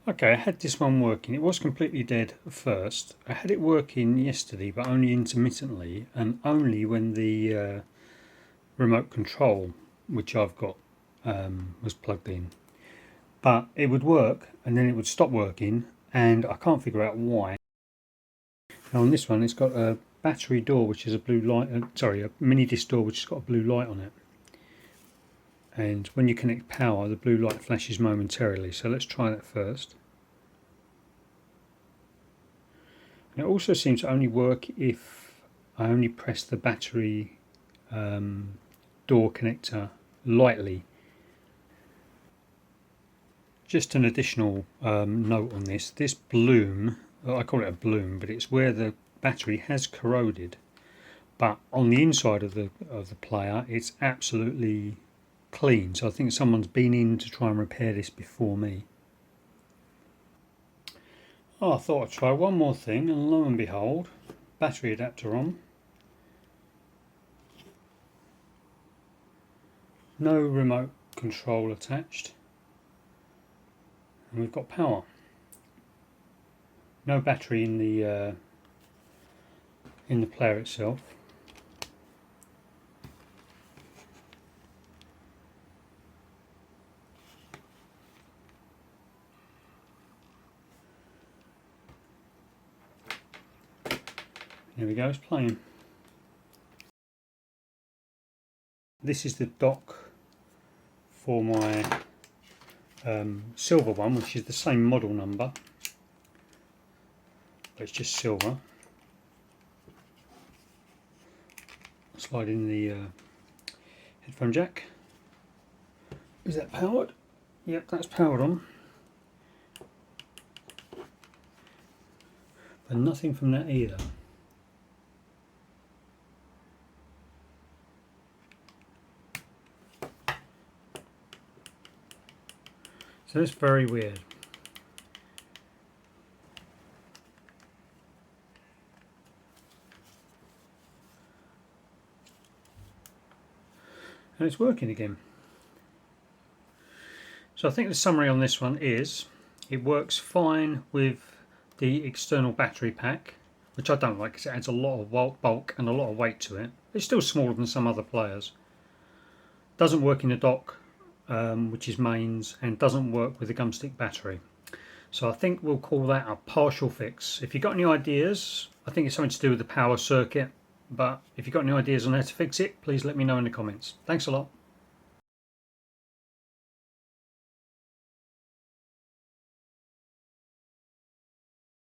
Okay, I had this one working. It was completely dead at first. I had it working yesterday, but only intermittently, and only when the remote control, which I've got, was plugged in. But it would work, and then it would stop working, and I can't figure out why. Now on this one, it's got a battery door, which is a blue light. Sorry, a mini disc door, which has got a blue light on it. And when you connect power, the blue light flashes momentarily. So let's try that first. It also seems to only work if I only press the battery door connector lightly. Just an additional note on this. This bloom, I call it a bloom, but it's where the battery has corroded. But on the inside of the player, it's absolutely clean. So I think someone's been in to try and repair this before me. Oh, I thought I'd try one more thing, and lo and behold, battery adapter on. No remote control attached. And we've got power. No battery in the player itself. Here we go, it's playing. This is the dock for my silver one, which is the same model number, but it's just silver. Slide in the headphone jack. Is that powered? Yep, that's powered on. But nothing from that either. So it's very weird. And it's working again. So I think the summary on this one is it works fine with the external battery pack, which I don't like because it adds a lot of bulk and a lot of weight to it. It's still smaller than some other players. Doesn't work in the dock, which is mains, and doesn't work with the gumstick battery. So I think we'll call that a partial fix. If you've got any ideas, I think it's something to do with the power circuit, but if you've got any ideas on how to fix it, please let me know in the comments. Thanks a lot.